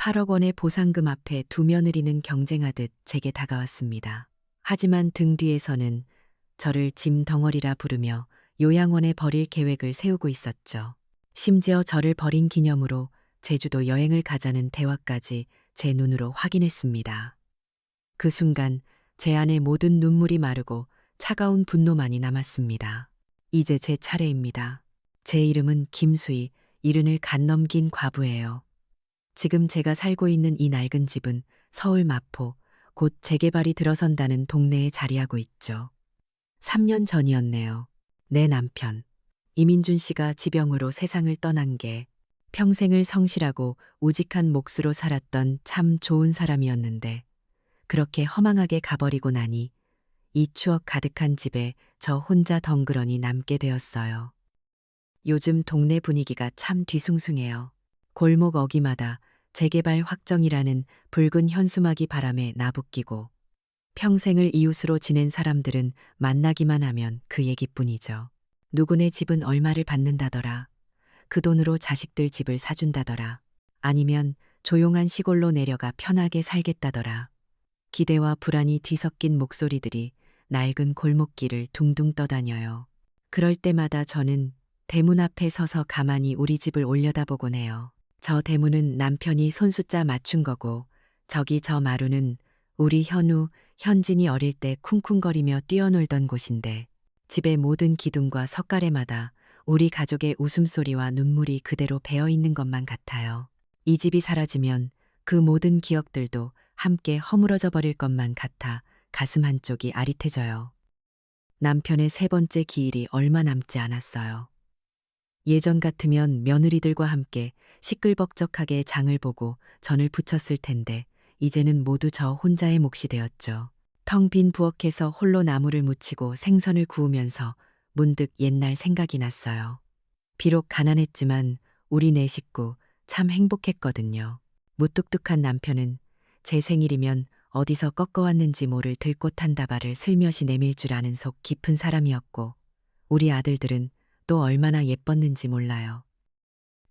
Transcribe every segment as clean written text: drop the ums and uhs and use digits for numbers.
8억 원의 보상금 앞에 두 며느리는 경쟁하듯 제게 다가왔습니다. 하지만 등 뒤에서는 저를 짐 덩어리라 부르며 요양원에 버릴 계획을 세우고 있었죠. 심지어 저를 버린 기념으로 제주도 여행을 가자는 대화까지 제 눈으로 확인했습니다. 그 순간 제 안의 모든 눈물이 마르고 차가운 분노만이 남았습니다. 이제 제 차례입니다. 제 이름은 김수희, 이른을 갓 넘긴 과부예요. 지금 제가 살고 있는 이 낡은 집은 서울 마포, 곧 재개발이 들어선다는 동네에 자리하고 있죠. 3년 전이었네요. 내 남편, 이민준 씨가 지병으로 세상을 떠난 게 평생을 성실하고 우직한 몫으로 살았던 참 좋은 사람이었는데 그렇게 허망하게 가버리고 나니 이 추억 가득한 집에 저 혼자 덩그러니 남게 되었어요. 요즘 동네 분위기가 참 뒤숭숭해요. 골목 어귀마다 재개발 확정이라는 붉은 현수막이 바람에 나부끼고 평생을 이웃으로 지낸 사람들은 만나기만 하면 그 얘기뿐이죠. 누구네 집은 얼마를 받는다더라. 그 돈으로 자식들 집을 사준다더라. 아니면 조용한 시골로 내려가 편하게 살겠다더라. 기대와 불안이 뒤섞인 목소리들이 낡은 골목길을 둥둥 떠다녀요. 그럴 때마다 저는 대문 앞에 서서 가만히 우리 집을 올려다보곤 해요. 저 대문은 남편이 손숫자 맞춘 거고 저기 저 마루는 우리 현우, 현진이 어릴 때 쿵쿵거리며 뛰어놀던 곳인데 집의 모든 기둥과 석가래마다 우리 가족의 웃음소리와 눈물이 그대로 배어있는 것만 같아요. 이 집이 사라지면 그 모든 기억들도 함께 허물어져 버릴 것만 같아 가슴 한쪽이 아릿해져요. 남편의 세 번째 기일이 얼마 남지 않았어요. 예전 같으면 며느리들과 함께 시끌벅적하게 장을 보고 전을 부쳤을 텐데 이제는 모두 저 혼자의 몫이 되었죠. 텅 빈 부엌에서 홀로 나무를 묻히고 생선을 구우면서 문득 옛날 생각이 났어요. 비록 가난했지만 우리 네 식구 참 행복했거든요. 무뚝뚝한 남편은 제 생일이면 어디서 꺾어왔는지 모를 들꽃 한 다발을 슬며시 내밀 줄 아는 속 깊은 사람이었고 우리 아들들은 또 얼마나 예뻤는지 몰라요.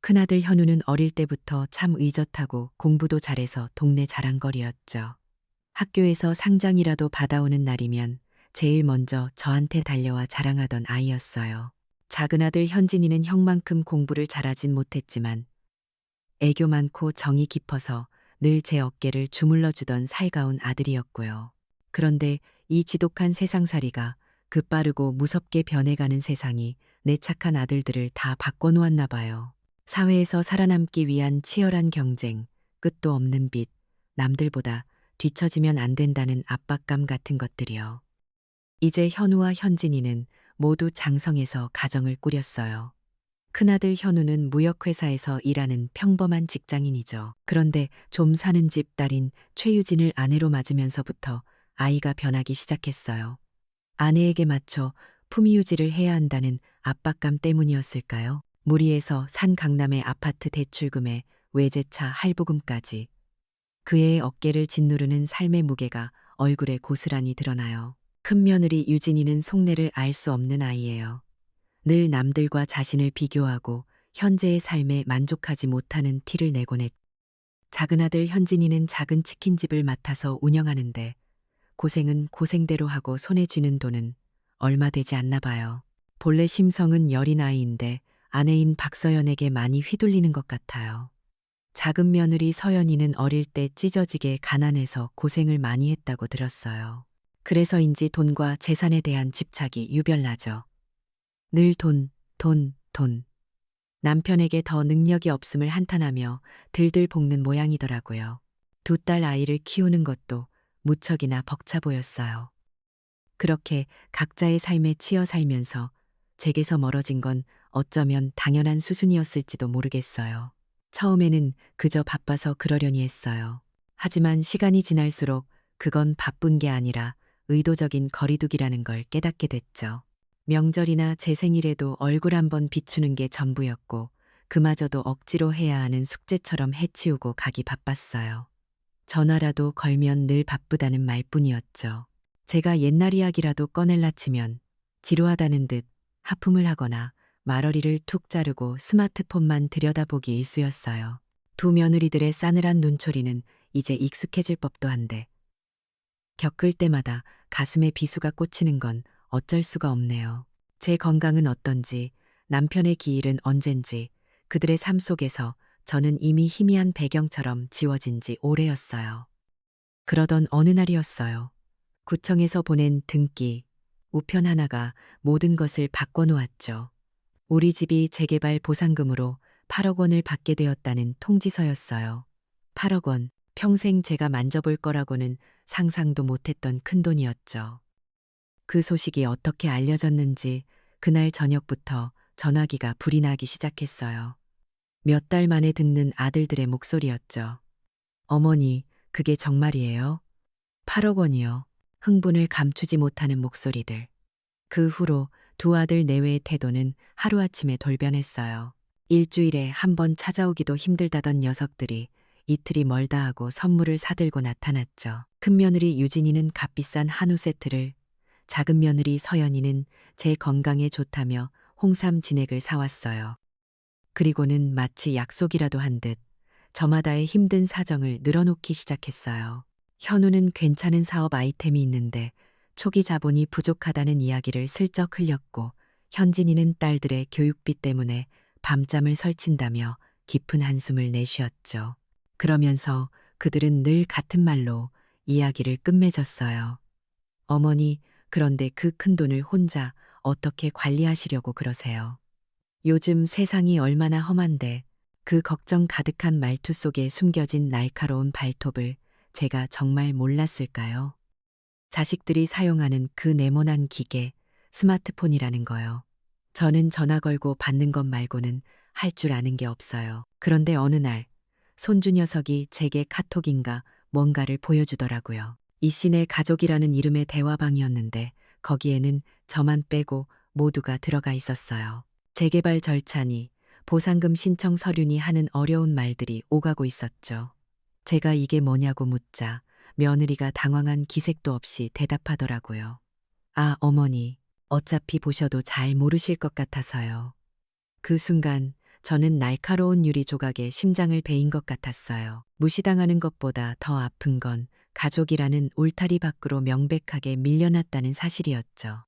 큰아들 현우는 어릴 때부터 참 의젓하고 공부도 잘해서 동네 자랑거리였죠. 학교에서 상장이라도 받아오는 날이면 제일 먼저 저한테 달려와 자랑하던 아이였어요. 작은 아들 현진이는 형만큼 공부를 잘하진 못했지만 애교 많고 정이 깊어서 늘 제 어깨를 주물러주던 살가운 아들이었고요. 그런데 이 지독한 세상살이가 급빠르고 무섭게 변해가는 세상이 내 착한 아들들을 다 바꿔놓았나 봐요. 사회에서 살아남기 위한 치열한 경쟁, 끝도 없는 빚, 남들보다 뒤처지면 안 된다는 압박감 같은 것들이요. 이제 현우와 현진이는 모두 장성해서 가정을 꾸렸어요. 큰아들 현우는 무역회사에서 일하는 평범한 직장인이죠. 그런데 좀 사는 집 딸인 최유진을 아내로 맞으면서부터 아이가 변하기 시작했어요. 아내에게 맞춰 품위유지를 해야 한다는 압박감 때문이었을까요? 무리해서 산 강남의 아파트 대출금에 외제차 할부금까지 그의 어깨를 짓누르는 삶의 무게가 얼굴에 고스란히 드러나요. 큰 며느리 유진이는 속내를 알 수 없는 아이예요. 늘 남들과 자신을 비교하고 현재의 삶에 만족하지 못하는 티를 내곤 했. 작은 아들 현진이는 작은 치킨집을 맡아서 운영하는데 고생은 고생대로 하고 손에 쥐는 돈은 얼마 되지 않나 봐요. 본래 심성은 여린 아이인데 아내인 박서연에게 많이 휘둘리는 것 같아요. 작은 며느리 서연이는 어릴 때 찢어지게 가난해서 고생을 많이 했다고 들었어요. 그래서인지 돈과 재산에 대한 집착이 유별나죠. 늘 돈, 돈, 돈. 남편에게 더 능력이 없음을 한탄하며 들들 볶는 모양이더라고요. 두 딸 아이를 키우는 것도 무척이나 벅차 보였어요. 그렇게 각자의 삶에 치여 살면서 제게서 멀어진 건 어쩌면 당연한 수순이었을지도 모르겠어요. 처음에는 그저 바빠서 그러려니 했어요. 하지만 시간이 지날수록 그건 바쁜 게 아니라 의도적인 거리두기라는 걸 깨닫게 됐죠. 명절이나 제 생일에도 얼굴 한번 비추는 게 전부였고 그마저도 억지로 해야 하는 숙제처럼 해치우고 가기 바빴어요. 전화라도 걸면 늘 바쁘다는 말뿐이었죠. 제가 옛날 이야기라도 꺼낼라 치면 지루하다는 듯 하품을 하거나 말어리를 툭 자르고 스마트폰만 들여다보기 일쑤였어요. 두 며느리들의 싸늘한 눈초리는 이제 익숙해질 법도 한데 겪을 때마다 가슴에 비수가 꽂히는 건 어쩔 수가 없네요. 제 건강은 어떤지, 남편의 기일은 언젠지, 그들의 삶 속에서 저는 이미 희미한 배경처럼 지워진 지 오래였어요. 그러던 어느 날이었어요. 구청에서 보낸 등기, 우편 하나가 모든 것을 바꿔놓았죠. 우리 집이 재개발 보상금으로 8억 원을 받게 되었다는 통지서였어요. 8억 원, 평생 제가 만져볼 거라고는 상상도 못했던 큰돈이었죠. 그 소식이 어떻게 알려졌는지 그날 저녁부터 전화기가 불이 나기 시작했어요. 몇 달 만에 듣는 아들들의 목소리였죠. 어머니, 그게 정말이에요? 8억 원이요. 흥분을 감추지 못하는 목소리들. 그 후로 두 아들 내외의 태도는 하루아침에 돌변했어요. 일주일에 한 번 찾아오기도 힘들다던 녀석들이 이틀이 멀다 하고 선물을 사들고 나타났죠. 큰 며느리 유진이는 값비싼 한우 세트를, 작은 며느리 서연이는 제 건강에 좋다며 홍삼 진액을 사왔어요. 그리고는 마치 약속이라도 한 듯 저마다의 힘든 사정을 늘어놓기 시작했어요. 현우는 괜찮은 사업 아이템이 있는데 초기 자본이 부족하다는 이야기를 슬쩍 흘렸고, 현진이는 딸들의 교육비 때문에 밤잠을 설친다며 깊은 한숨을 내쉬었죠. 그러면서 그들은 늘 같은 말로 이야기를 끝맺었어요. 어머니, 그런데 그 큰 돈을 혼자 어떻게 관리하시려고 그러세요? 요즘 세상이 얼마나 험한데. 그 걱정 가득한 말투 속에 숨겨진 날카로운 발톱을 제가 정말 몰랐을까요? 자식들이 사용하는 그 네모난 기계, 스마트폰이라는 거요. 저는 전화 걸고 받는 것 말고는 할 줄 아는 게 없어요. 그런데 어느 날 손주 녀석이 제게 카톡인가 뭔가를 보여주더라고요. 이씨네 가족이라는 이름의 대화방이었는데 거기에는 저만 빼고 모두가 들어가 있었어요. 재개발 절차니, 보상금 신청 서류니 하는 어려운 말들이 오가고 있었죠. 제가 이게 뭐냐고 묻자 며느리가 당황한 기색도 없이 대답하더라고요. 아, 어머니, 어차피 보셔도 잘 모르실 것 같아서요. 그 순간 저는 날카로운 유리 조각에 심장을 베인 것 같았어요. 무시당하는 것보다 더 아픈 건 가족이라는 울타리 밖으로 명백하게 밀려났다는 사실이었죠.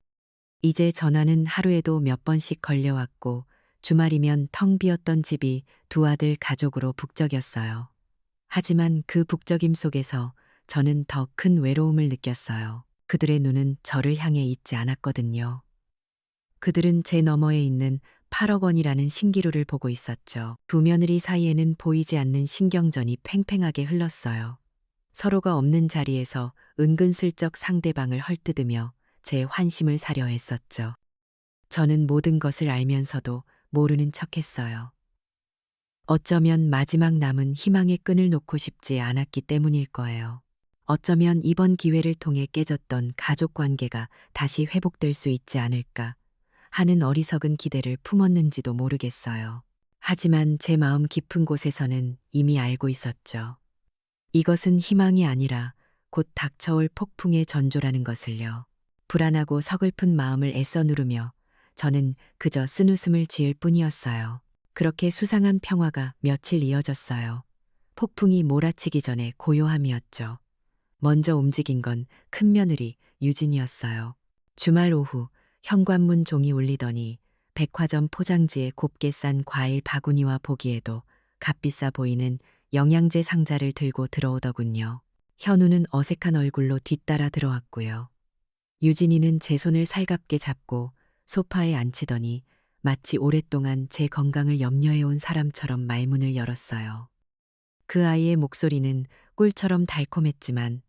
이제 전화는 하루에도 몇 번씩 걸려왔고, 주말이면 텅 비었던 집이 두 아들 가족으로 북적였어요. 하지만 그 북적임 속에서 저는 더 큰 외로움을 느꼈어요. 그들의 눈은 저를 향해 있지 않았거든요. 그들은 제 너머에 있는 8억 원이라는 신기루를 보고 있었죠. 두 며느리 사이에는 보이지 않는 신경전이 팽팽하게 흘렀어요. 서로가 없는 자리에서 은근슬쩍 상대방을 헐뜯으며 제 환심을 사려 했었죠. 저는 모든 것을 알면서도 모르는 척했어요. 어쩌면 마지막 남은 희망의 끈을 놓고 싶지 않았기 때문일 거예요. 어쩌면 이번 기회를 통해 깨졌던 가족 관계가 다시 회복될 수 있지 않을까 하는 어리석은 기대를 품었는지도 모르겠어요. 하지만 제 마음 깊은 곳에서는 이미 알고 있었죠. 이것은 희망이 아니라 곧 닥쳐올 폭풍의 전조라는 것을요. 불안하고 서글픈 마음을 애써 누르며 저는 그저 쓴웃음을 지을 뿐이었어요. 그렇게 수상한 평화가 며칠 이어졌어요. 폭풍이 몰아치기 전에 고요함이었죠. 먼저 움직인 건 큰며느리 유진이었어요. 주말 오후 현관문 종이 울리더니 백화점 포장지에 곱게 싼 과일 바구니와 보기에도 값비싸 보이는 영양제 상자를 들고 들어오더군요. 현우는 어색한 얼굴로 뒤따라 들어왔고요. 유진이는 제 손을 살갑게 잡고 소파에 앉히더니 마치 오랫동안 제 건강을 염려해온 사람처럼 말문을 열었어요. 그 아이의 목소리는 꿀처럼 달콤했지만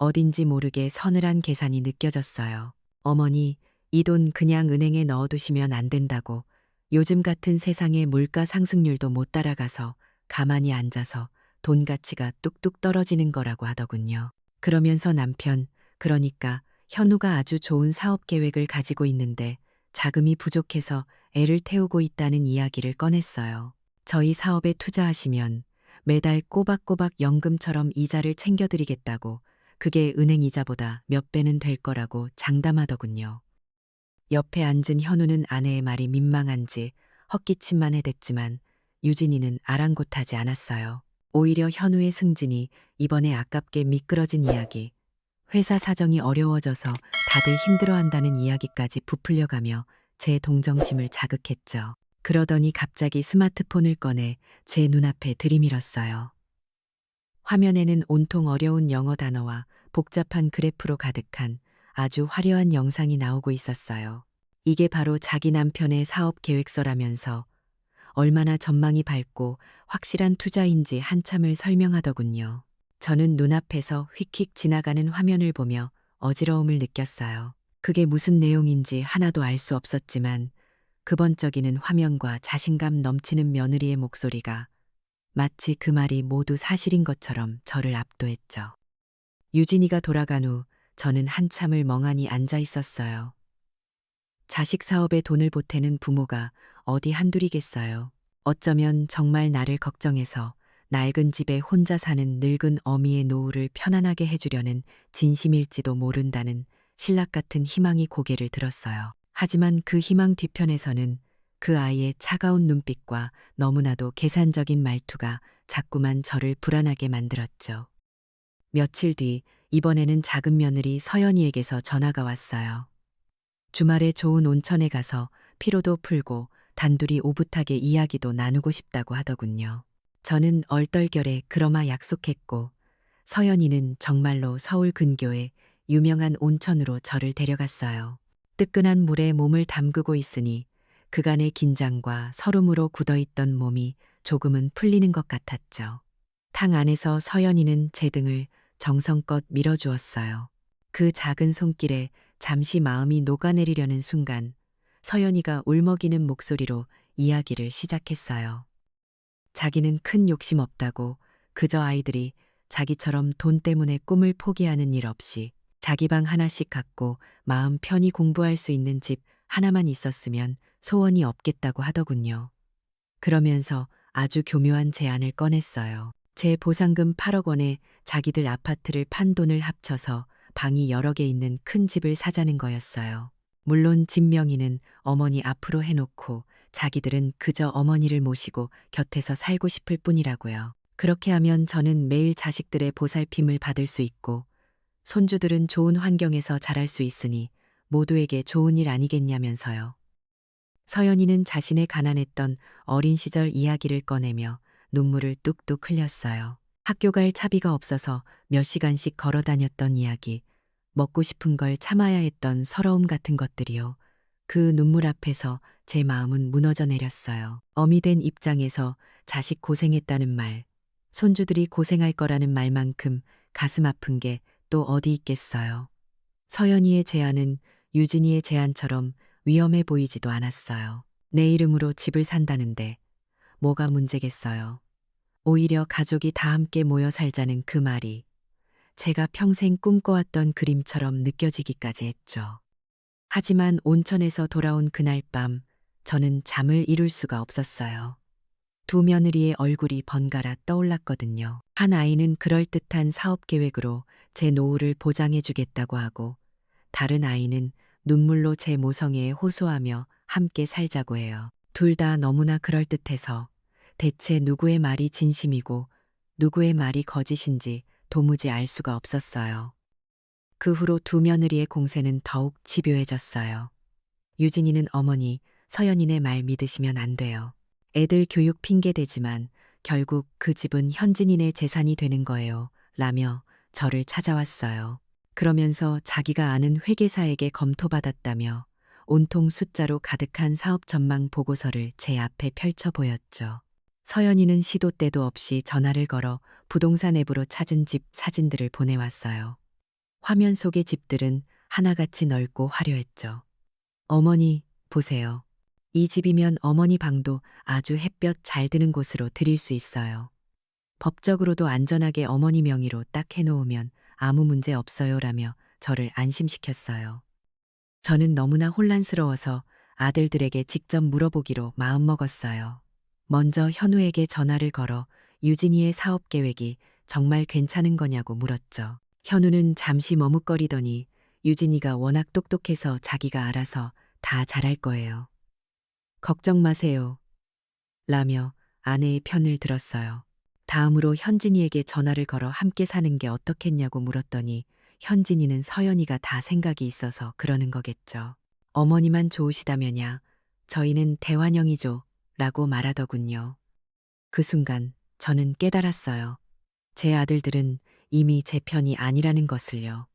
어딘지 모르게 서늘한 계산이 느껴졌어요. 어머니, 이 돈 그냥 은행에 넣어두시면 안 된다고. 요즘 같은 세상에 물가 상승률도 못 따라가서 가만히 앉아서 돈 가치가 뚝뚝 떨어지는 거라고 하더군요. 그러면서 남편, 그러니까 현우가 아주 좋은 사업 계획을 가지고 있는데 자금이 부족해서 애를 태우고 있다는 이야기를 꺼냈어요. 저희 사업에 투자하시면 매달 꼬박꼬박 연금처럼 이자를 챙겨드리겠다고, 그게 은행 이자보다 몇 배는 될 거라고 장담하더군요. 옆에 앉은 현우는 아내의 말이 민망한지 헛기침만 해댔지만 유진이는 아랑곳하지 않았어요. 오히려 현우의 승진이 이번에 아깝게 미끄러진 이야기, 회사 사정이 어려워져서 다들 힘들어한다는 이야기까지 부풀려가며 제 동정심을 자극했죠. 그러더니 갑자기 스마트폰을 꺼내 제 눈앞에 들이밀었어요. 화면에는 온통 어려운 영어 단어와 복잡한 그래프로 가득한 아주 화려한 영상이 나오고 있었어요. 이게 바로 자기 남편의 사업 계획서라면서 얼마나 전망이 밝고 확실한 투자인지 한참을 설명하더군요. 저는 눈앞에서 휙휙 지나가는 화면을 보며 어지러움을 느꼈어요. 그게 무슨 내용인지 하나도 알 수 없었지만 그 번쩍이는 화면과 자신감 넘치는 며느리의 목소리가 마치 그 말이 모두 사실인 것처럼 저를 압도했죠. 유진이가 돌아간 후 저는 한참을 멍하니 앉아 있었어요. 자식 사업에 돈을 보태는 부모가 어디 한둘이겠어요. 어쩌면 정말 나를 걱정해서 낡은 집에 혼자 사는 늙은 어미의 노후를 편안하게 해주려는 진심일지도 모른다는 신락 같은 희망이 고개를 들었어요. 하지만 그 희망 뒤편에서는 그 아이의 차가운 눈빛과 너무나도 계산적인 말투가 자꾸만 저를 불안하게 만들었죠. 며칠 뒤 이번에는 작은 며느리 서연이에게서 전화가 왔어요. 주말에 좋은 온천에 가서 피로도 풀고 단둘이 오붓하게 이야기도 나누고 싶다고 하더군요. 저는 얼떨결에 그러마 약속했고 서연이는 정말로 서울 근교의 유명한 온천으로 저를 데려갔어요. 뜨끈한 물에 몸을 담그고 있으니 그간의 긴장과 설움으로 굳어있던 몸이 조금은 풀리는 것 같았죠. 탕 안에서 서연이는 제 등을 정성껏 밀어주었어요. 그 작은 손길에 잠시 마음이 녹아내리려는 순간 서연이가 울먹이는 목소리로 이야기를 시작했어요. 자기는 큰 욕심 없다고, 그저 아이들이 자기처럼 돈 때문에 꿈을 포기하는 일 없이 자기 방 하나씩 갖고 마음 편히 공부할 수 있는 집 하나만 있었으면 소원이 없겠다고 하더군요. 그러면서 아주 교묘한 제안을 꺼냈어요. 제 보상금 8억 원에 자기들 아파트를 판 돈을 합쳐서 방이 여러 개 있는 큰 집을 사자는 거였어요. 물론 집 명의는 어머니 앞으로 해놓고 자기들은 그저 어머니를 모시고 곁에서 살고 싶을 뿐이라고요. 그렇게 하면 저는 매일 자식들의 보살핌을 받을 수 있고 손주들은 좋은 환경에서 자랄 수 있으니 모두에게 좋은 일 아니겠냐면서요. 서연이는 자신의 가난했던 어린 시절 이야기를 꺼내며 눈물을 뚝뚝 흘렸어요. 학교 갈 차비가 없어서 몇 시간씩 걸어 다녔던 이야기, 먹고 싶은 걸 참아야 했던 서러움 같은 것들이요. 그 눈물 앞에서 제 마음은 무너져 내렸어요. 어미 된 입장에서 자식 고생했다는 말, 손주들이 고생할 거라는 말만큼 가슴 아픈 게 또 어디 있겠어요. 서연이의 제안은 유진이의 제안처럼 위험해 보이지도 않았어요. 내 이름으로 집을 산다는데 뭐가 문제겠어요. 오히려 가족이 다 함께 모여 살자는 그 말이 제가 평생 꿈꿔왔던 그림처럼 느껴지기까지 했죠. 하지만 온천에서 돌아온 그날 밤 저는 잠을 이룰 수가 없었어요. 두 며느리의 얼굴이 번갈아 떠올랐거든요. 한 아이는 그럴듯한 사업 계획으로 제 노후를 보장해 주겠다고 하고 다른 아이는 눈물로 제 모성애에 호소하며 함께 살자고 해요. 둘 다 너무나 그럴듯해서 대체 누구의 말이 진심이고 누구의 말이 거짓인지 도무지 알 수가 없었어요. 그 후로 두 며느리의 공세는 더욱 집요해졌어요. 유진이는 어머니, 서연이네 말 믿으시면 안 돼요. 애들 교육 핑계대지만 결국 그 집은 현진이네 재산이 되는 거예요. 라며 저를 찾아왔어요. 그러면서 자기가 아는 회계사에게 검토받았다며 온통 숫자로 가득한 사업 전망 보고서를 제 앞에 펼쳐 보였죠. 서연이는 시도 때도 없이 전화를 걸어 부동산 앱으로 찾은 집 사진들을 보내왔어요. 화면 속의 집들은 하나같이 넓고 화려했죠. 어머니, 보세요. 이 집이면 어머니 방도 아주 햇볕 잘 드는 곳으로 드릴 수 있어요. 법적으로도 안전하게 어머니 명의로 딱 해놓으면 아무 문제 없어요라며 저를 안심시켰어요. 저는 너무나 혼란스러워서 아들들에게 직접 물어보기로 마음먹었어요. 먼저 현우에게 전화를 걸어 유진이의 사업 계획이 정말 괜찮은 거냐고 물었죠. 현우는 잠시 머뭇거리더니 유진이가 워낙 똑똑해서 자기가 알아서 다 잘할 거예요. 걱정 마세요. 라며 아내의 편을 들었어요. 다음으로 현진이에게 전화를 걸어 함께 사는 게 어떻겠냐고 물었더니 현진이는 서연이가 다 생각이 있어서 그러는 거겠죠. 어머니만 좋으시다면야 저희는 대환영이죠 라고 말하더군요. 그 순간 저는 깨달았어요. 제 아들들은 이미 제 편이 아니라는 것을요.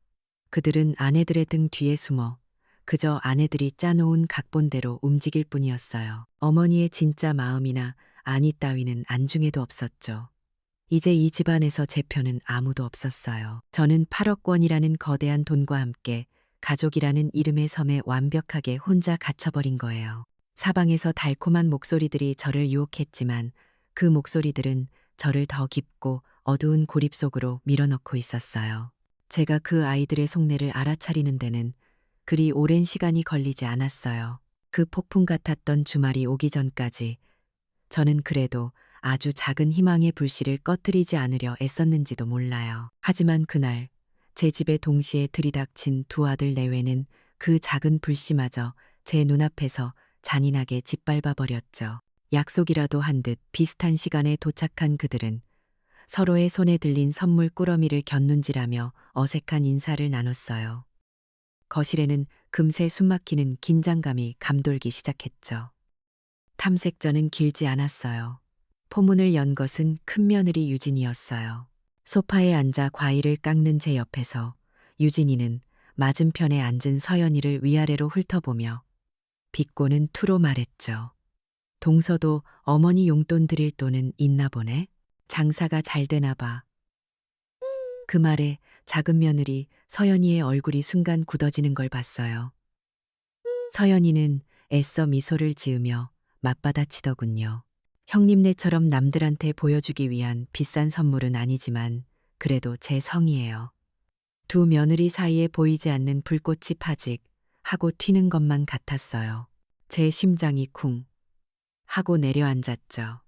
그들은 아내들의 등 뒤에 숨어 그저 아내들이 짜놓은 각본대로 움직일 뿐이었어요. 어머니의 진짜 마음이나 안위 따위는 안중에도 없었죠. 이제 이 집안에서 제 편은 아무도 없었어요. 저는 8억 원이라는 거대한 돈과 함께 가족이라는 이름의 섬에 완벽하게 혼자 갇혀버린 거예요. 사방에서 달콤한 목소리들이 저를 유혹했지만 그 목소리들은 저를 더 깊고 어두운 고립 속으로 밀어넣고 있었어요. 제가 그 아이들의 속내를 알아차리는 데는 그리 오랜 시간이 걸리지 않았어요. 그 폭풍 같았던 주말이 오기 전까지 저는 그래도 아주 작은 희망의 불씨를 꺼뜨리지 않으려 애썼는지도 몰라요. 하지만 그날 제 집에 동시에 들이닥친 두 아들 내외는 그 작은 불씨마저 제 눈앞에서 잔인하게 짓밟아 버렸죠. 약속이라도 한 듯 비슷한 시간에 도착한 그들은 서로의 손에 들린 선물 꾸러미를 곁눈질하며 어색한 인사를 나눴어요. 거실에는 금세 숨막히는 긴장감이 감돌기 시작했죠. 탐색전은 길지 않았어요. 포문을 연 것은 큰며느리 유진이었어요. 소파에 앉아 과일을 깎는 제 옆에서 유진이는 맞은편에 앉은 서연이를 위아래로 훑어보며 비꼬는 투로 말했죠. 동서도 어머니 용돈 드릴 돈은 있나 보네? 장사가 잘 되나 봐. 그 말에 작은 며느리 서연이의 얼굴이 순간 굳어지는 걸 봤어요. 서연이는 애써 미소를 지으며 맞받아치더군요. 형님네처럼 남들한테 보여주기 위한 비싼 선물은 아니지만 그래도 제 성이에요. 두 며느리 사이에 보이지 않는 불꽃이 파직 하고 튀는 것만 같았어요. 제 심장이 쿵 하고 내려앉았죠.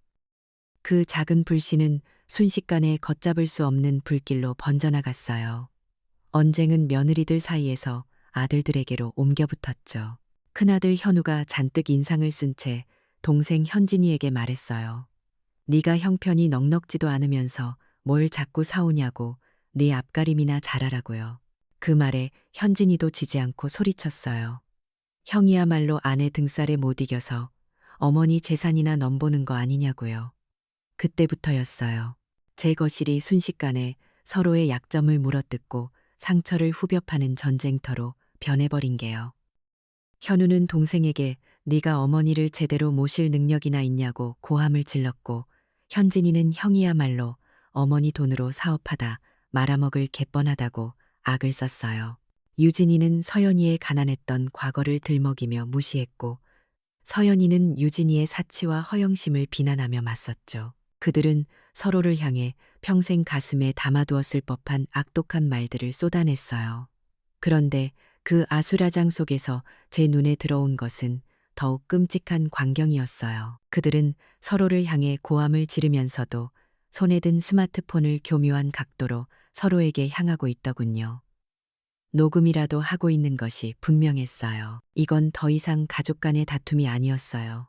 그 작은 불씨는 순식간에 걷잡을 수 없는 불길로 번져나갔어요. 언쟁은 며느리들 사이에서 아들들에게로 옮겨붙었죠. 큰아들 현우가 잔뜩 인상을 쓴 채 동생 현진이에게 말했어요. 네가 형편이 넉넉지도 않으면서 뭘 자꾸 사오냐고 네 앞가림이나 잘하라고요. 그 말에 현진이도 지지 않고 소리쳤어요. 형이야말로 아내 등살에 못 이겨서 어머니 재산이나 넘보는 거 아니냐고요. 그때부터였어요. 제 거실이 순식간에 서로의 약점을 물어뜯고 상처를 후벼 파는 전쟁터로 변해버린 게요. 현우는 동생에게 네가 어머니를 제대로 모실 능력이나 있냐고 고함을 질렀고 현진이는 형이야말로 어머니 돈으로 사업하다 말아먹을 개뻔하다고 악을 썼어요. 유진이는 서연이의 가난했던 과거를 들먹이며 무시했고 서연이는 유진이의 사치와 허영심을 비난하며 맞섰죠. 그들은 서로를 향해 평생 가슴에 담아두었을 법한 악독한 말들을 쏟아냈어요. 그런데 그 아수라장 속에서 제 눈에 들어온 것은 더욱 끔찍한 광경이었어요. 그들은 서로를 향해 고함을 지르면서도 손에 든 스마트폰을 교묘한 각도로 서로에게 향하고 있더군요. 녹음이라도 하고 있는 것이 분명했어요. 이건 더 이상 가족 간의 다툼이 아니었어요.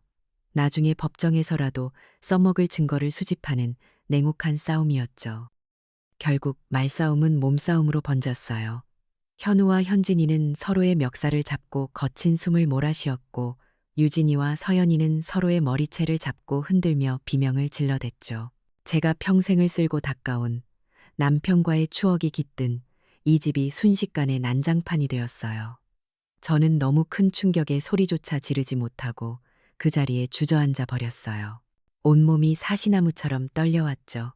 나중에 법정에서라도 써먹을 증거를 수집하는 냉혹한 싸움이었죠. 결국 말싸움은 몸싸움으로 번졌어요. 현우와 현진이는 서로의 멱살을 잡고 거친 숨을 몰아쉬었고 유진이와 서연이는 서로의 머리채를 잡고 흔들며 비명을 질러댔죠. 제가 평생을 쓸고 닦아온 남편과의 추억이 깃든 이 집이 순식간에 난장판이 되었어요. 저는 너무 큰 충격에 소리조차 지르지 못하고 그 자리에 주저앉아 버렸어요. 온몸이 사시나무처럼 떨려왔죠.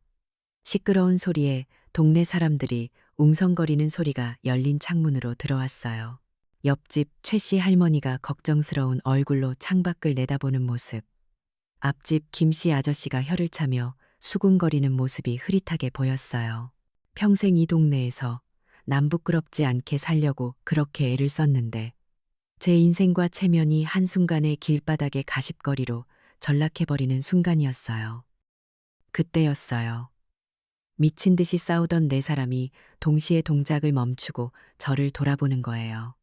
시끄러운 소리에 동네 사람들이 웅성거리는 소리가 열린 창문으로 들어왔어요. 옆집 최 씨 할머니가 걱정스러운 얼굴로 창밖을 내다보는 모습. 앞집 김 씨 아저씨가 혀를 차며 수군거리는 모습이 흐릿하게 보였어요. 평생 이 동네에서 남 부끄럽지 않게 살려고 그렇게 애를 썼는데 제 인생과 체면이 한순간에 길바닥의 가십거리로 전락해버리는 순간이었어요. 그때였어요. 미친 듯이 싸우던 네 사람이 동시에 동작을 멈추고 저를 돌아보는 거예요.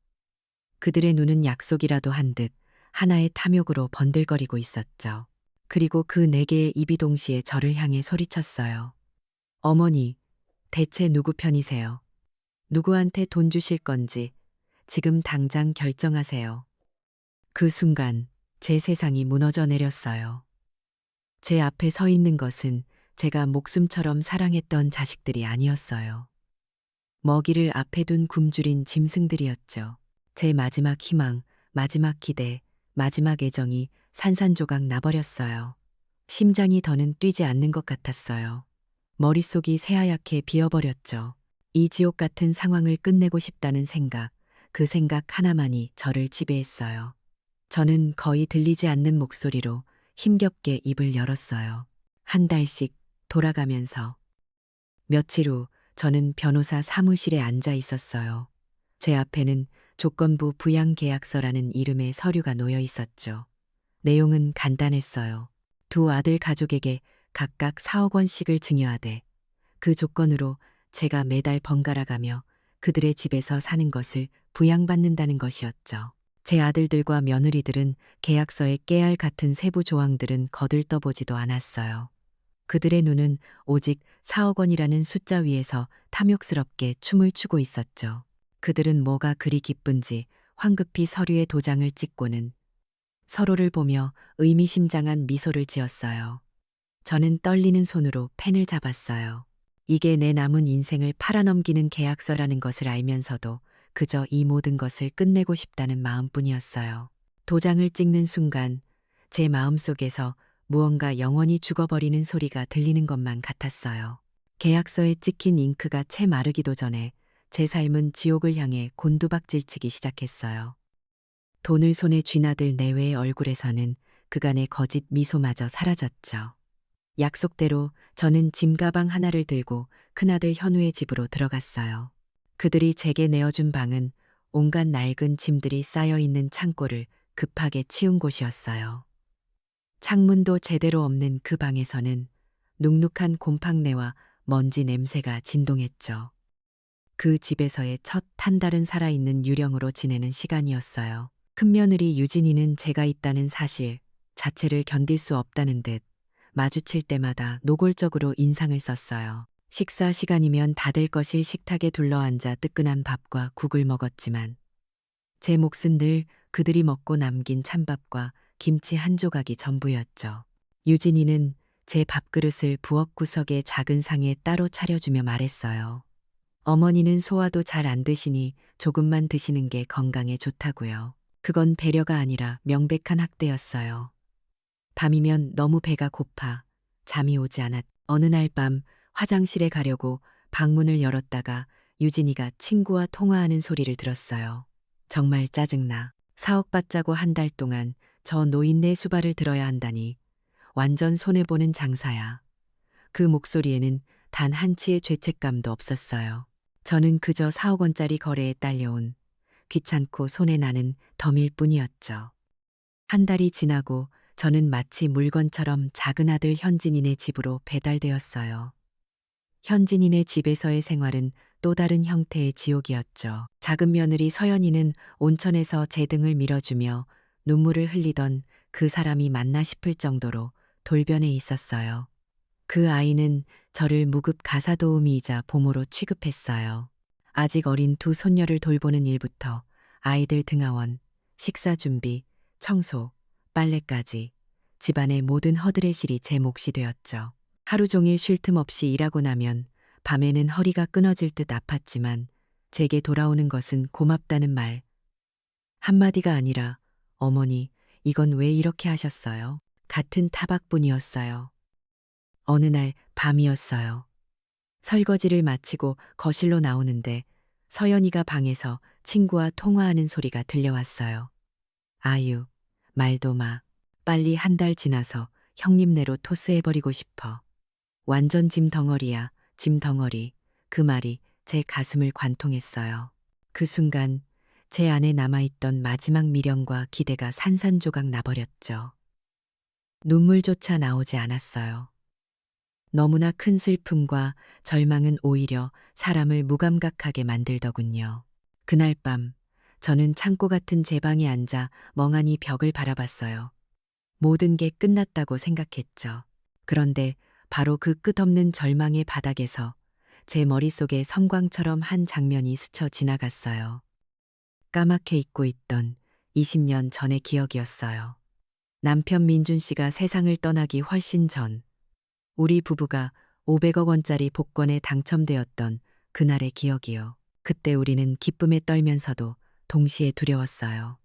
그들의 눈은 약속이라도 한 듯 하나의 탐욕으로 번들거리고 있었죠. 그리고 그 네 개의 입이 동시에 저를 향해 소리쳤어요. 어머니, 대체 누구 편이세요? 누구한테 돈 주실 건지 지금 당장 결정하세요. 그 순간 제 세상이 무너져 내렸어요. 제 앞에 서 있는 것은 제가 목숨처럼 사랑했던 자식들이 아니었어요. 먹이를 앞에 둔 굶주린 짐승들이었죠. 제 마지막 희망, 마지막 기대, 마지막 애정이 산산조각 나버렸어요. 심장이 더는 뛰지 않는 것 같았어요. 머릿속이 새하얗게 비어버렸죠. 이 지옥 같은 상황을 끝내고 싶다는 생각, 그 생각 하나만이 저를 지배했어요. 저는 거의 들리지 않는 목소리로 힘겹게 입을 열었어요. 한 달씩 돌아가면서. 며칠 후 저는 변호사 사무실에 앉아 있었어요. 제 앞에는 조건부 부양계약서라는 이름의 서류가 놓여 있었죠. 내용은 간단했어요. 두 아들 가족에게 각각 4억 원씩을 증여하되 그 조건으로 제가 매달 번갈아 가며 그들의 집에서 사는 것을 부양받는다는 것이었죠. 제 아들들과 며느리들은 계약서의 깨알 같은 세부 조항들은 거들떠보지도 않았어요. 그들의 눈은 오직 4억 원이라는 숫자 위에서 탐욕스럽게 춤을 추고 있었죠. 그들은 뭐가 그리 기쁜지 황급히 서류에 도장을 찍고는 서로를 보며 의미심장한 미소를 지었어요. 저는 떨리는 손으로 펜을 잡았어요. 이게 내 남은 인생을 팔아넘기는 계약서라는 것을 알면서도 그저 이 모든 것을 끝내고 싶다는 마음뿐이었어요. 도장을 찍는 순간 제 마음속에서 무언가 영원히 죽어버리는 소리가 들리는 것만 같았어요. 계약서에 찍힌 잉크가 채 마르기도 전에 제 삶은 지옥을 향해 곤두박질치기 시작했어요. 돈을 손에 쥐나들 내외의 얼굴에서는 그간의 거짓 미소마저 사라졌죠. 약속대로 저는 짐가방 하나를 들고 큰아들 현우의 집으로 들어갔어요. 그들이 제게 내어준 방은 온갖 낡은 짐들이 쌓여 있는 창고를 급하게 치운 곳이었어요. 창문도 제대로 없는 그 방에서는 눅눅한 곰팡내와 먼지 냄새가 진동했죠. 그 집에서의 첫 한 달은 살아있는 유령으로 지내는 시간이었어요. 큰며느리 유진이는 제가 있다는 사실 자체를 견딜 수 없다는 듯 마주칠 때마다 노골적으로 인상을 썼어요. 식사 시간이면 다들 거실 식탁에 둘러앉아 뜨끈한 밥과 국을 먹었지만 제 몫은 늘 그들이 먹고 남긴 찬밥과 김치 한 조각이 전부였죠. 유진이는 제 밥그릇을 부엌구석의 작은 상에 따로 차려주며 말했어요. 어머니는 소화도 잘 안 되시니 조금만 드시는 게 건강에 좋다고요. 그건 배려가 아니라 명백한 학대였어요. 밤이면 너무 배가 고파 잠이 오지 않았. 어느 날 밤 화장실에 가려고 방문을 열었다가 유진이가 친구와 통화하는 소리를 들었어요. 정말 짜증나. 4억 받자고 한 달 동안 저 노인네 수발을 들어야 한다니 완전 손해보는 장사야. 그 목소리에는 단 한치의 죄책감도 없었어요. 저는 그저 4억 원짜리 거래에 딸려온 귀찮고 손해나는 덤일 뿐이었죠. 한 달이 지나고 저는 마치 물건처럼 작은 아들 현진이네 집으로 배달되었어요. 현진이네 집에서의 생활은 또 다른 형태의 지옥이었죠. 작은 며느리 서연이는 온천에서 제 등을 밀어주며 눈물을 흘리던 그 사람이 맞나 싶을 정도로 돌변해 있었어요. 그 아이는 저를 무급 가사도우미이자 보모로 취급했어요. 아직 어린 두 손녀를 돌보는 일부터 아이들 등하원, 식사 준비, 청소, 빨래까지 집안의 모든 허드렛일이 제 몫이 되었죠. 하루 종일 쉴 틈 없이 일하고 나면 밤에는 허리가 끊어질 듯 아팠지만 제게 돌아오는 것은 고맙다는 말 한마디가 아니라 어머니, 이건 왜 이렇게 하셨어요? 같은 타박뿐이었어요. 어느 날 밤이었어요. 설거지를 마치고 거실로 나오는데 서연이가 방에서 친구와 통화하는 소리가 들려왔어요. 아유, 말도 마. 빨리 한 달 지나서 형님네로 토스해버리고 싶어. 완전 짐덩어리야, 짐덩어리. 그 말이 제 가슴을 관통했어요. 그 순간 제 안에 남아있던 마지막 미련과 기대가 산산조각 나버렸죠. 눈물조차 나오지 않았어요. 너무나 큰 슬픔과 절망은 오히려 사람을 무감각하게 만들더군요. 그날 밤 저는 창고 같은 제 방에 앉아 멍하니 벽을 바라봤어요. 모든 게 끝났다고 생각했죠. 그런데 바로 그 끝없는 절망의 바닥에서 제 머릿속에 섬광처럼 한 장면이 스쳐 지나갔어요. 까맣게 잊고 있던 20년 전의 기억이었어요. 남편 민준 씨가 세상을 떠나기 훨씬 전, 우리 부부가 500억 원짜리 복권에 당첨되었던 그날의 기억이요. 그때 우리는 기쁨에 떨면서도 동시에 두려웠어요.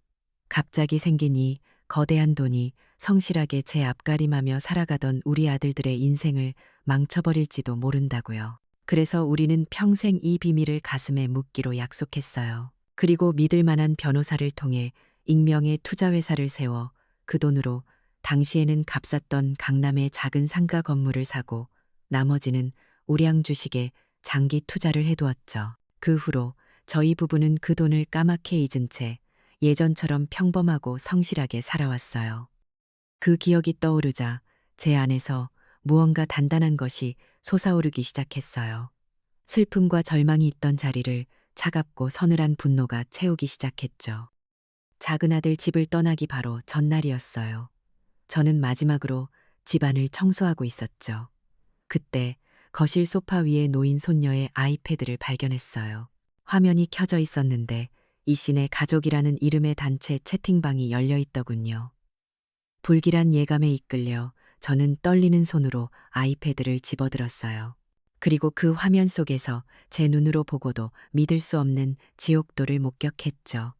갑자기 생긴 이 거대한 돈이 성실하게 제 앞가림하며 살아가던 우리 아들들의 인생을 망쳐버릴지도 모른다고요. 그래서 우리는 평생 이 비밀을 가슴에 묻기로 약속했어요. 그리고 믿을 만한 변호사를 통해 익명의 투자회사를 세워 그 돈으로 당시에는 값쌌던 강남의 작은 상가 건물을 사고 나머지는 우량 주식에 장기 투자를 해두었죠. 그 후로 저희 부부는 그 돈을 까맣게 잊은 채 예전처럼 평범하고 성실하게 살아왔어요. 그 기억이 떠오르자 제 안에서 무언가 단단한 것이 솟아오르기 시작했어요. 슬픔과 절망이 있던 자리를 차갑고 서늘한 분노가 채우기 시작했죠. 작은 아들 집을 떠나기 바로 전날이었어요. 저는 마지막으로 집안을 청소하고 있었죠. 그때 거실 소파 위에 놓인 손녀의 아이패드를 발견했어요. 화면이 켜져 있었는데 이신의 가족이라는 이름의 단체 채팅방이 열려 있더군요. 불길한 예감에 이끌려 저는 떨리는 손으로 아이패드를 집어들었어요. 그리고 그 화면 속에서 제 눈으로 보고도 믿을 수 없는 지옥도를 목격했죠.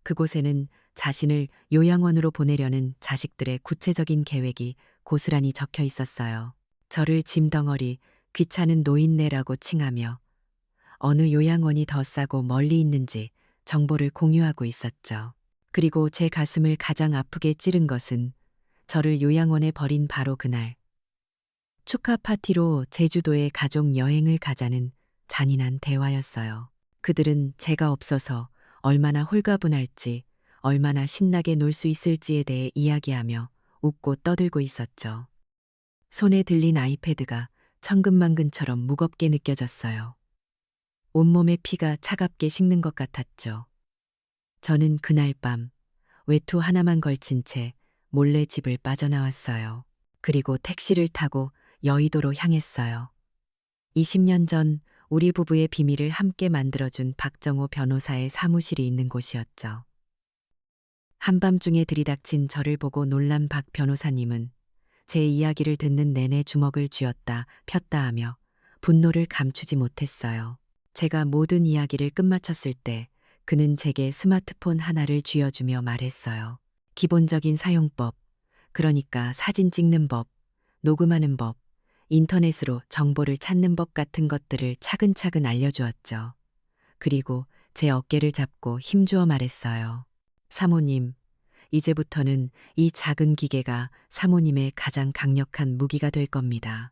그곳에는 자신을 요양원으로 보내려는 자식들의 구체적인 계획이 고스란히 적혀 있었어요. 저를 짐덩어리, 귀찮은 노인네라고 칭하며 어느 요양원이 더 싸고 멀리 있는지 정보를 공유하고 있었죠. 그리고 제 가슴을 가장 아프게 찌른 것은 저를 요양원에 버린 바로 그날, 축하 파티로 제주도에 가족 여행을 가자는 잔인한 대화였어요. 그들은 제가 없어서 얼마나 홀가분할지, 얼마나 신나게 놀 수 있을지에 대해 이야기하며 웃고 떠들고 있었죠. 손에 들린 아이패드가 천근만근처럼 무겁게 느껴졌어요. 온몸의 피가 차갑게 식는 것 같았죠. 저는 그날 밤 외투 하나만 걸친 채 몰래 집을 빠져나왔어요. 그리고 택시를 타고 여의도로 향했어요. 20년 전 우리 부부의 비밀을 함께 만들어준 박정호 변호사의 사무실이 있는 곳이었죠. 한밤중에 들이닥친 저를 보고 놀란 박 변호사님은 제 이야기를 듣는 내내 주먹을 쥐었다 폈다 하며 분노를 감추지 못했어요. 제가 모든 이야기를 끝마쳤을 때 그는 제게 스마트폰 하나를 쥐어주며 말했어요. 기본적인 사용법, 그러니까 사진 찍는 법, 녹음하는 법, 인터넷으로 정보를 찾는 법 같은 것들을 차근차근 알려주었죠. 그리고 제 어깨를 잡고 힘주어 말했어요. 사모님, 이제부터는 이 작은 기계가 사모님의 가장 강력한 무기가 될 겁니다.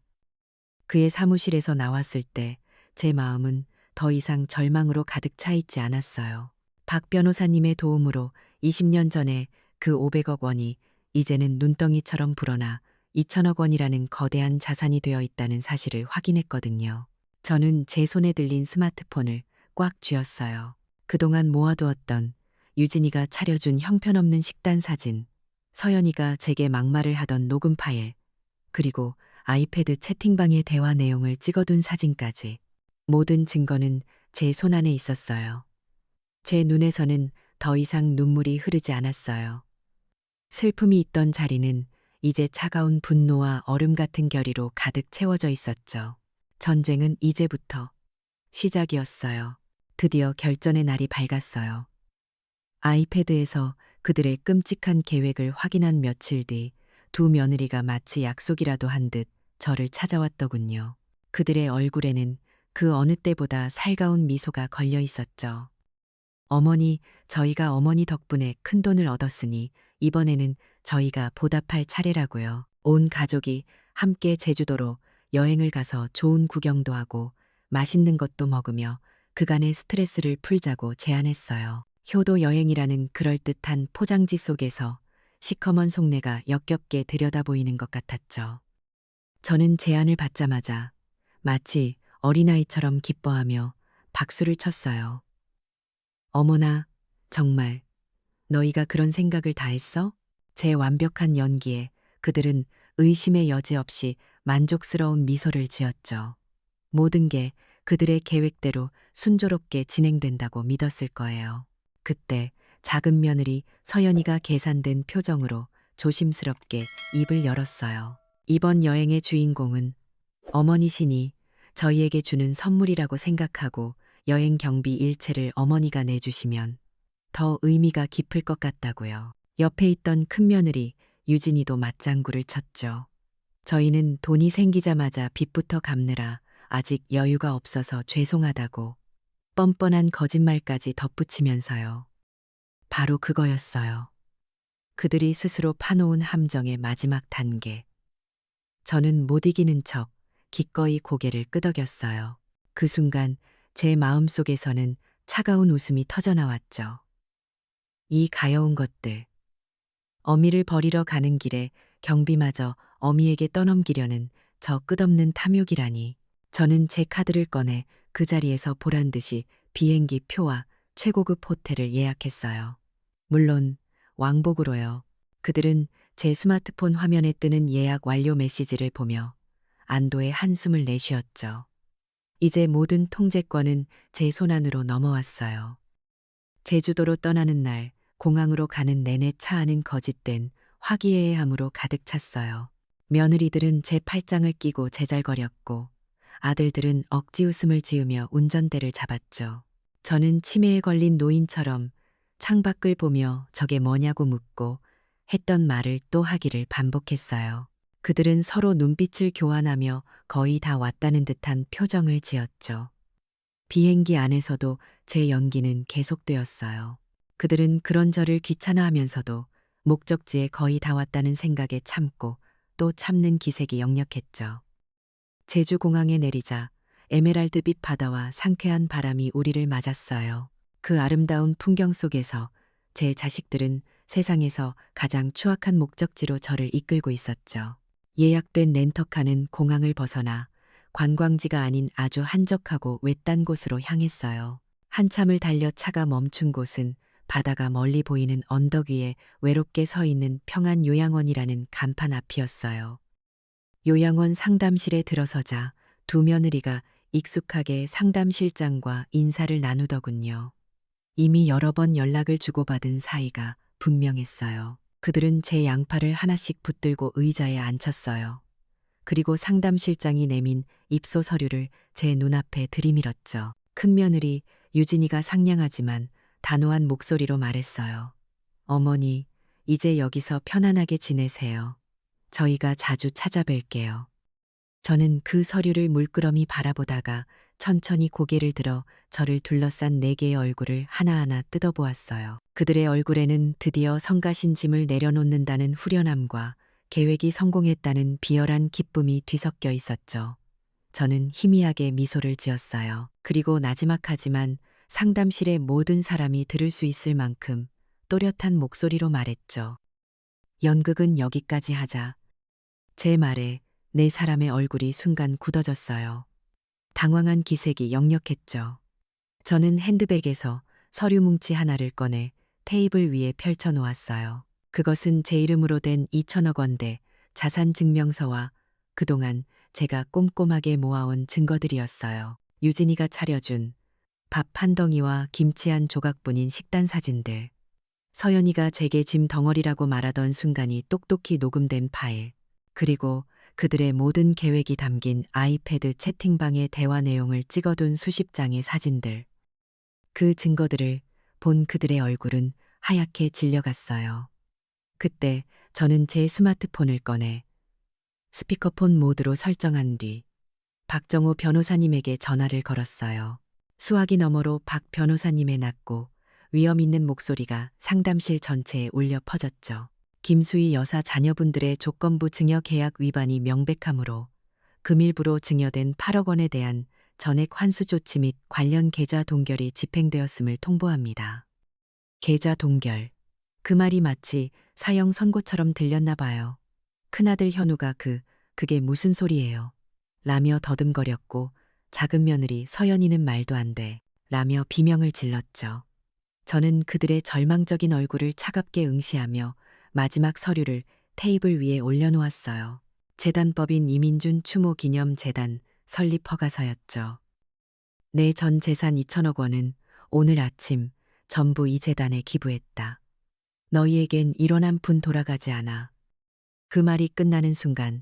그의 사무실에서 나왔을 때 제 마음은 더 이상 절망으로 가득 차 있지 않았어요. 박 변호사님의 도움으로 20년 전에 그 500억 원이 이제는 눈덩이처럼 불어나 2천억 원이라는 거대한 자산이 되어 있다는 사실을 확인했거든요. 저는 제 손에 들린 스마트폰을 꽉 쥐었어요. 그동안 모아두었던 유진이가 차려준 형편없는 식단 사진, 서연이가 제게 막말을 하던 녹음 파일, 그리고 아이패드 채팅방의 대화 내용을 찍어둔 사진까지. 모든 증거는 제 손안에 있었어요. 제 눈에서는 더 이상 눈물이 흐르지 않았어요. 슬픔이 있던 자리는 이제 차가운 분노와 얼음 같은 결의로 가득 채워져 있었죠. 전쟁은 이제부터 시작이었어요. 드디어 결전의 날이 밝았어요. 아이패드에서 그들의 끔찍한 계획을 확인한 며칠 뒤 두 며느리가 마치 약속이라도 한 듯 저를 찾아왔더군요. 그들의 얼굴에는 그 어느 때보다 살가운 미소가 걸려 있었죠. 어머니, 저희가 어머니 덕분에 큰 돈을 얻었으니 이번에는 저희가 보답할 차례라고요. 온 가족이 함께 제주도로 여행을 가서 좋은 구경도 하고 맛있는 것도 먹으며 그간의 스트레스를 풀자고 제안했어요. 효도 여행이라는 그럴듯한 포장지 속에서 시커먼 속내가 역겹게 들여다보이는 것 같았죠. 저는 제안을 받자마자 마치 어린아이처럼 기뻐하며 박수를 쳤어요. 어머나, 정말 너희가 그런 생각을 다 했어? 제 완벽한 연기에 그들은 의심의 여지 없이 만족스러운 미소를 지었죠. 모든 게 그들의 계획대로 순조롭게 진행된다고 믿었을 거예요. 그때 작은 며느리 서연이가 계산된 표정으로 조심스럽게 입을 열었어요. 이번 여행의 주인공은 어머니시니 저희에게 주는 선물이라고 생각하고 여행 경비 일체를 어머니가 내주시면 더 의미가 깊을 것 같다고요. 옆에 있던 큰며느리 유진이도 맞장구를 쳤죠. 저희는 돈이 생기자마자 빚부터 갚느라 아직 여유가 없어서 죄송하다고 뻔뻔한 거짓말까지 덧붙이면서요. 바로 그거였어요. 그들이 스스로 파놓은 함정의 마지막 단계. 저는 못 이기는 척 기꺼이 고개를 끄덕였어요. 그 순간 제 마음속에서는 차가운 웃음이 터져나왔죠. 이 가여운 것들. 어미를 버리러 가는 길에 경비마저 어미에게 떠넘기려는 저 끝없는 탐욕이라니. 저는 제 카드를 꺼내 그 자리에서 보란 듯이 비행기 표와 최고급 호텔을 예약했어요. 물론 왕복으로요. 그들은 제 스마트폰 화면에 뜨는 예약 완료 메시지를 보며 안도의 한숨을 내쉬었죠. 이제 모든 통제권은 제 손안으로 넘어왔어요. 제주도로 떠나는 날 공항으로 가는 내내 차 안은 거짓된 화기애애함으로 가득 찼어요. 며느리들은 제 팔짱을 끼고 제잘거렸고 아들들은 억지 웃음을 지으며 운전대를 잡았죠. 저는 치매에 걸린 노인처럼 창밖을 보며 저게 뭐냐고 묻고 했던 말을 또 하기를 반복했어요. 그들은 서로 눈빛을 교환하며 거의 다 왔다는 듯한 표정을 지었죠. 비행기 안에서도 제 연기는 계속되었어요. 그들은 그런 저를 귀찮아하면서도 목적지에 거의 다 왔다는 생각에 참고 또 참는 기색이 역력했죠. 제주공항에 내리자 에메랄드빛 바다와 상쾌한 바람이 우리를 맞았어요. 그 아름다운 풍경 속에서 제 자식들은 세상에서 가장 추악한 목적지로 저를 이끌고 있었죠. 예약된 렌터카는 공항을 벗어나 관광지가 아닌 아주 한적하고 외딴 곳으로 향했어요. 한참을 달려 차가 멈춘 곳은 바다가 멀리 보이는 언덕 위에 외롭게 서 있는 평안 요양원이라는 간판 앞이었어요. 요양원 상담실에 들어서자 두 며느리가 익숙하게 상담실장과 인사를 나누더군요. 이미 여러 번 연락을 주고받은 사이가 분명했어요. 그들은 제 양팔을 하나씩 붙들고 의자에 앉혔어요. 그리고 상담실장이 내민 입소 서류를 제 눈앞에 들이밀었죠. 큰며느리 유진이가 상냥하지만 단호한 목소리로 말했어요. 어머니, 이제 여기서 편안하게 지내세요. 저희가 자주 찾아뵐게요. 저는 그 서류를 물끄러미 바라보다가 천천히 고개를 들어 저를 둘러싼 네 개의 얼굴을 하나하나 뜯어보았어요. 그들의 얼굴에는 드디어 성가신 짐을 내려놓는다는 후련함과 계획이 성공했다는 비열한 기쁨이 뒤섞여 있었죠. 저는 희미하게 미소를 지었어요. 그리고 나지막하지만 상담실의 모든 사람이 들을 수 있을 만큼 또렷한 목소리로 말했죠. 연극은 여기까지 하자. 제 말에 네 사람의 얼굴이 순간 굳어졌어요. 당황한 기색이 역력했죠. 저는 핸드백에서 서류 뭉치 하나를 꺼내 테이블 위에 펼쳐 놓았어요. 그것은 제 이름으로 된 2천억 원대 자산증명서와 그동안 제가 꼼꼼하게 모아온 증거들이었어요. 유진이가 차려준 밥 한 덩이와 김치 한 조각뿐인 식단 사진들. 서연이가 제게 짐 덩어리라고 말하던 순간이 똑똑히 녹음된 파일. 그리고 그들의 모든 계획이 담긴 아이패드 채팅방의 대화 내용을 찍어둔 수십 장의 사진들. 그 증거들을 본 그들의 얼굴은 하얗게 질려갔어요. 그때 저는 제 스마트폰을 꺼내 스피커폰 모드로 설정한 뒤 박정호 변호사님에게 전화를 걸었어요. 수화기 너머로 박 변호사님의 낮고 위험 있는 목소리가 상담실 전체에 울려 퍼졌죠. 김수희 여사 자녀분들의 조건부 증여 계약 위반이 명백하므로 금일부로 증여된 8억 원에 대한 전액 환수 조치 및 관련 계좌 동결이 집행되었음을 통보합니다. 계좌 동결. 그 말이 마치 사형 선고처럼 들렸나 봐요. 큰아들 현우가 그게 무슨 소리예요? 라며 더듬거렸고 작은 며느리 서연이는 말도 안 돼. 라며 비명을 질렀죠. 저는 그들의 절망적인 얼굴을 차갑게 응시하며 마지막 서류를 테이블 위에 올려놓았어요. 재단법인 이민준 추모 기념 재단 설립 허가서였죠. 내 전 재산 2천억 원은 오늘 아침 전부 이 재단에 기부했다. 너희에겐 1원 한 푼 돌아가지 않아. 그 말이 끝나는 순간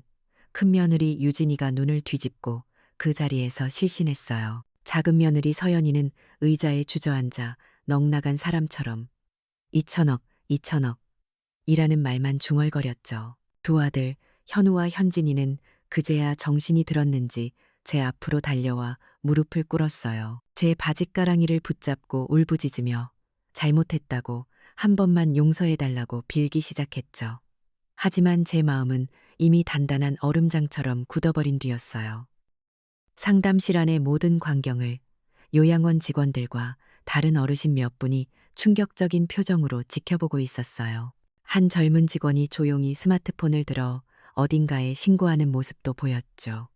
큰 며느리 유진이가 눈을 뒤집고 그 자리에서 실신했어요. 작은 며느리 서연이는 의자에 주저앉아 넋나간 사람처럼 2천억, 2천억 이라는 말만 중얼거렸죠. 두 아들 현우와 현진이는 그제야 정신이 들었는지 제 앞으로 달려와 무릎을 꿇었어요. 제 바짓가랑이를 붙잡고 울부짖으며 잘못했다고 한 번만 용서해달라고 빌기 시작했죠. 하지만 제 마음은 이미 단단한 얼음장처럼 굳어버린 뒤였어요. 상담실 안의 모든 광경을 요양원 직원들과 다른 어르신 몇 분이 충격적인 표정으로 지켜보고 있었어요. 한 젊은 직원이 조용히 스마트폰을 들어 어딘가에 신고하는 모습도 보였죠.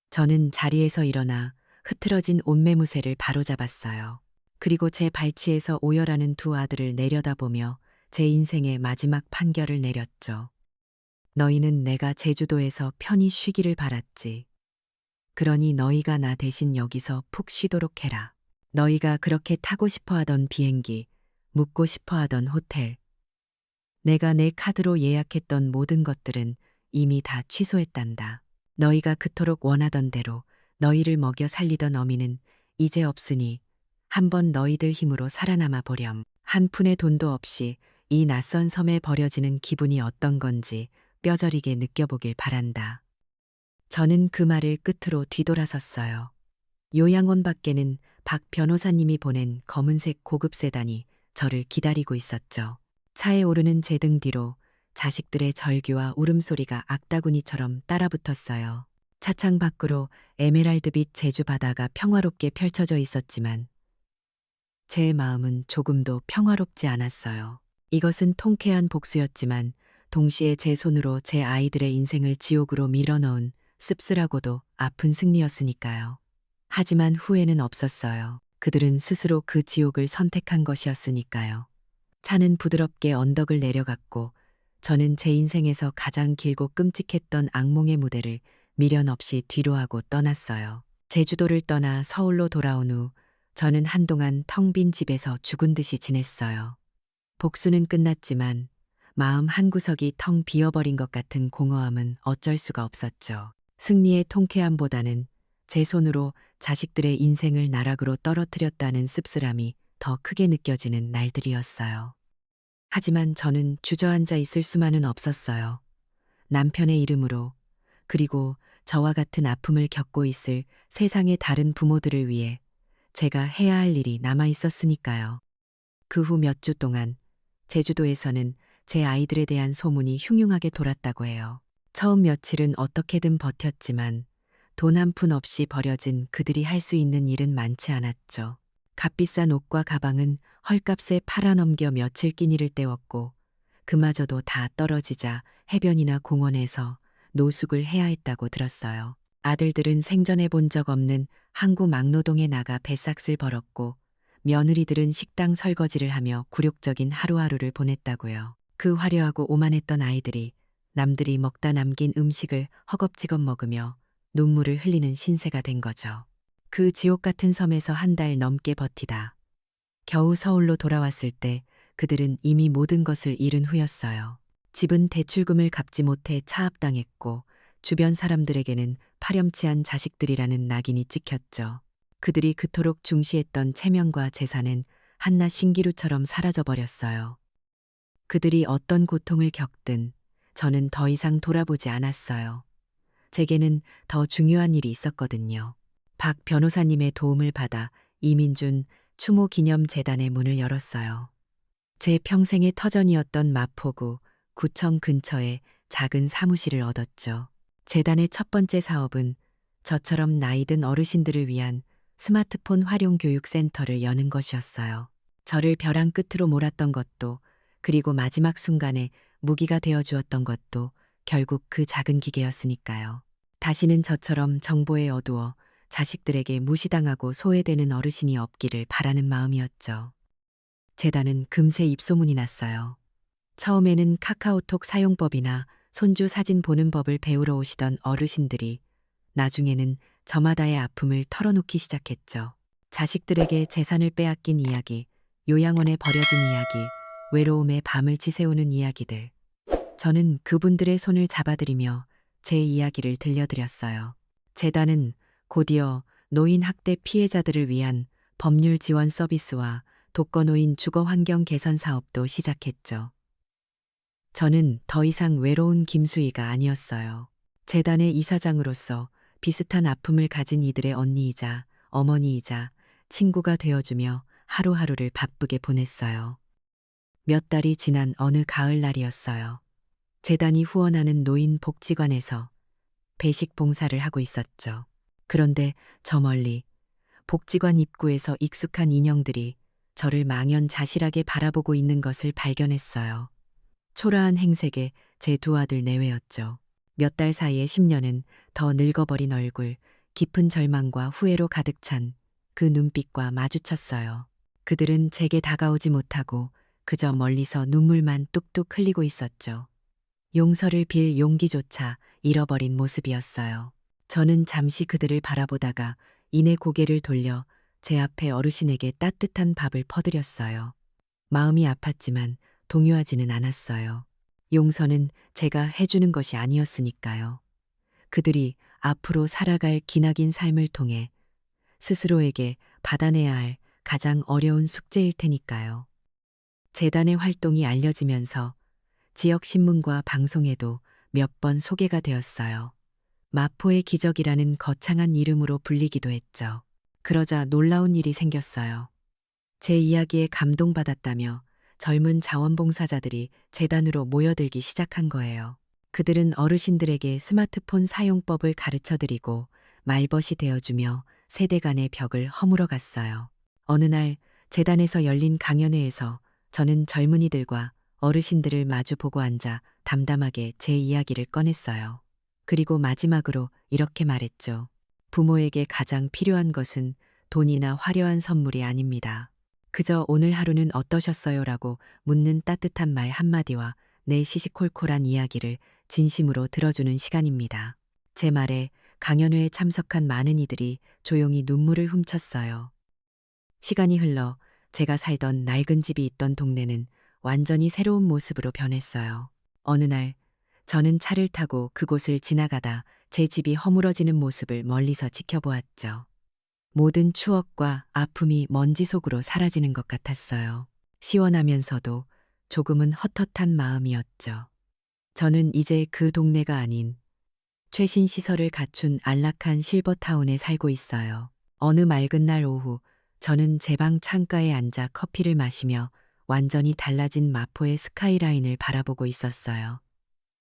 저는 자리에서 일어나 흐트러진 옷매무새를 바로잡았어요. 그리고 제 발치에서 오열하는 두 아들을 내려다보며 제 인생의 마지막 판결을 내렸죠. 너희는 내가 제주도에서 편히 쉬기를 바랐지. 그러니 너희가 나 대신 여기서 푹 쉬도록 해라. 너희가 그렇게 타고 싶어 하던 비행기, 묵고 싶어 하던 호텔, 내가 내 카드로 예약했던 모든 것들은 이미 다 취소했단다. 너희가 그토록 원하던 대로 너희를 먹여 살리던 어미는 이제 없으니 한번 너희들 힘으로 살아남아 보렴. 한 푼의 돈도 없이 이 낯선 섬에 버려지는 기분이 어떤 건지 뼈저리게 느껴보길 바란다. 저는 그 말을 끝으로 뒤돌아섰어요. 요양원 밖에는 박 변호사님이 보낸 검은색 고급 세단이 저를 기다리고 있었죠. 차에 오르는 제 등 뒤로 자식들의 절규와 울음소리가 악다구니처럼 따라붙었어요. 차창 밖으로 에메랄드빛 제주 바다가 평화롭게 펼쳐져 있었지만 제 마음은 조금도 평화롭지 않았어요. 이것은 통쾌한 복수였지만 동시에 제 손으로 제 아이들의 인생을 지옥으로 밀어넣은 씁쓸하고도 아픈 승리였으니까요. 하지만 후회는 없었어요. 그들은 스스로 그 지옥을 선택한 것이었으니까요. 차는 부드럽게 언덕을 내려갔고 저는 제 인생에서 가장 길고 끔찍했던 악몽의 무대를 미련 없이 뒤로하고 떠났어요. 제주도를 떠나 서울로 돌아온 후 저는 한동안 텅 빈 집에서 죽은 듯이 지냈어요. 복수는 끝났지만 마음 한구석이 텅 비어버린 것 같은 공허함은 어쩔 수가 없었죠. 승리의 통쾌함보다는 제 손으로 자식들의 인생을 나락으로 떨어뜨렸다는 씁쓸함이 더 크게 느껴지는 날들이었어요. 하지만 저는 주저앉아 있을 수만은 없었어요. 남편의 이름으로, 그리고 저와 같은 아픔을 겪고 있을 세상의 다른 부모들을 위해 제가 해야 할 일이 남아 있었으니까요. 그 후 몇 주 동안 제주도에서는 제 아이들에 대한 소문이 흉흉하게 돌았다고 해요. 처음 며칠은 어떻게든 버텼지만 돈 한 푼 없이 버려진 그들이 할 수 있는 일은 많지 않았죠. 값비싼 옷과 가방은 헐값에 팔아넘겨 며칠 끼니를 때웠고 그마저도 다 떨어지자 해변이나 공원에서 노숙을 해야 했다고 들었어요. 아들들은 생전에 본 적 없는 항구 막노동에 나가 배싹을 벌었고 며느리들은 식당 설거지를 하며 굴욕적인 하루하루를 보냈다고요. 그 화려하고 오만했던 아이들이 남들이 먹다 남긴 음식을 허겁지겁 먹으며 눈물을 흘리는 신세가 된 거죠. 그 지옥 같은 섬에서 한 달 넘게 버티다 겨우 서울로 돌아왔을 때 그들은 이미 모든 것을 잃은 후였어요. 집은 대출금을 갚지 못해 차압당했고 주변 사람들에게는 파렴치한 자식들이라는 낙인이 찍혔죠. 그들이 그토록 중시했던 체면과 재산은 한낱 신기루처럼 사라져버렸어요. 그들이 어떤 고통을 겪든 저는 더 이상 돌아보지 않았어요. 제게는 더 중요한 일이 있었거든요. 박 변호사님의 도움을 받아 이민준 추모 기념 재단의 문을 열었어요. 제 평생의 터전이었던 마포구 구청 근처에 작은 사무실을 얻었죠. 재단의 첫 번째 사업은 저처럼 나이든 어르신들을 위한 스마트폰 활용 교육 센터를 여는 것이었어요. 저를 벼랑 끝으로 몰았던 것도, 그리고 마지막 순간에 무기가 되어 주었던 것도 결국 그 작은 기계였으니까요. 다시는 저처럼 정보에 어두워 자식들에게 무시당하고 소외되는 어르신이 없기를 바라는 마음이었죠. 재단은 금세 입소문이 났어요. 처음에는 카카오톡 사용법이나 손주 사진 보는 법을 배우러 오시던 어르신들이 나중에는 저마다의 아픔을 털어놓기 시작했죠. 자식들에게 재산을 빼앗긴 이야기, 요양원에 버려진 이야기, 외로움에 밤을 지새우는 이야기들. 저는 그분들의 손을 잡아드리며 제 이야기를 들려드렸어요. 재단은 곧이어 노인 학대 피해자들을 위한 법률 지원 서비스와 독거노인 주거 환경 개선 사업도 시작했죠. 저는 더 이상 외로운 김수희가 아니었어요. 재단의 이사장으로서 비슷한 아픔을 가진 이들의 언니이자 어머니이자 친구가 되어주며 하루하루를 바쁘게 보냈어요. 몇 달이 지난 어느 가을날이었어요. 재단이 후원하는 노인 복지관에서 배식 봉사를 하고 있었죠. 그런데 저 멀리 복지관 입구에서 익숙한 인형들이 저를 망연자실하게 바라보고 있는 것을 발견했어요. 초라한 행색에 제 두 아들 내외였죠. 몇 달 사이에 10년은 더 늙어버린 얼굴, 깊은 절망과 후회로 가득 찬 그 눈빛과 마주쳤어요. 그들은 제게 다가오지 못하고 그저 멀리서 눈물만 뚝뚝 흘리고 있었죠. 용서를 빌 용기조차 잃어버린 모습이었어요. 저는 잠시 그들을 바라보다가 이내 고개를 돌려 제 앞에 어르신에게 따뜻한 밥을 퍼드렸어요. 마음이 아팠지만 동요하지는 않았어요. 용서는 제가 해주는 것이 아니었으니까요. 그들이 앞으로 살아갈 기나긴 삶을 통해 스스로에게 받아내야 할 가장 어려운 숙제일 테니까요. 재단의 활동이 알려지면서 지역 신문과 방송에도 몇 번 소개가 되었어요. 마포의 기적이라는 거창한 이름으로 불리기도 했죠. 그러자 놀라운 일이 생겼어요. 제 이야기에 감동받았다며 젊은 자원봉사자들이 재단으로 모여들기 시작한 거예요. 그들은 어르신들에게 스마트폰 사용법을 가르쳐드리고 말벗이 되어주며 세대 간의 벽을 허물어 갔어요. 어느 날 재단에서 열린 강연회에서 저는 젊은이들과 어르신들을 마주보고 앉아 담담하게 제 이야기를 꺼냈어요. 그리고 마지막으로 이렇게 말했죠. 부모에게 가장 필요한 것은 돈이나 화려한 선물이 아닙니다. 그저 오늘 하루는 어떠셨어요? 라고 묻는 따뜻한 말 한마디와 내 시시콜콜한 이야기를 진심으로 들어주는 시간입니다. 제 말에 강연회에 참석한 많은 이들이 조용히 눈물을 훔쳤어요. 시간이 흘러 제가 살던 낡은 집이 있던 동네는 완전히 새로운 모습으로 변했어요. 어느 날 저는 차를 타고 그곳을 지나가다 제 집이 허물어지는 모습을 멀리서 지켜보았죠. 모든 추억과 아픔이 먼지 속으로 사라지는 것 같았어요. 시원하면서도 조금은 헛헛한 마음이었죠. 저는 이제 그 동네가 아닌 최신 시설을 갖춘 안락한 실버타운에 살고 있어요. 어느 맑은 날 오후 저는 제 방 창가에 앉아 커피를 마시며 완전히 달라진 마포의 스카이라인을 바라보고 있었어요.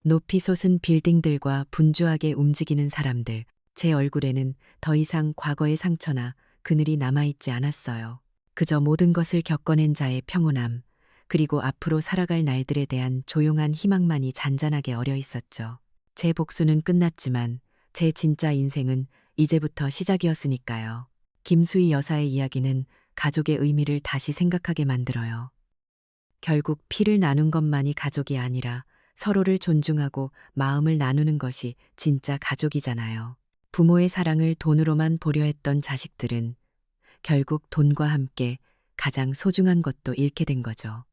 높이 솟은 빌딩들과 분주하게 움직이는 사람들, 제 얼굴에는 더 이상 과거의 상처나 그늘이 남아있지 않았어요. 그저 모든 것을 겪어낸 자의 평온함, 그리고 앞으로 살아갈 날들에 대한 조용한 희망만이 잔잔하게 어려 있었죠. 제 복수는 끝났지만 제 진짜 인생은 이제부터 시작이었으니까요. 김수희 여사의 이야기는 가족의 의미를 다시 생각하게 만들어요. 결국 피를 나눈 것만이 가족이 아니라 서로를 존중하고 마음을 나누는 것이 진짜 가족이잖아요. 부모의 사랑을 돈으로만 보려 했던 자식들은 결국 돈과 함께 가장 소중한 것도 잃게 된 거죠.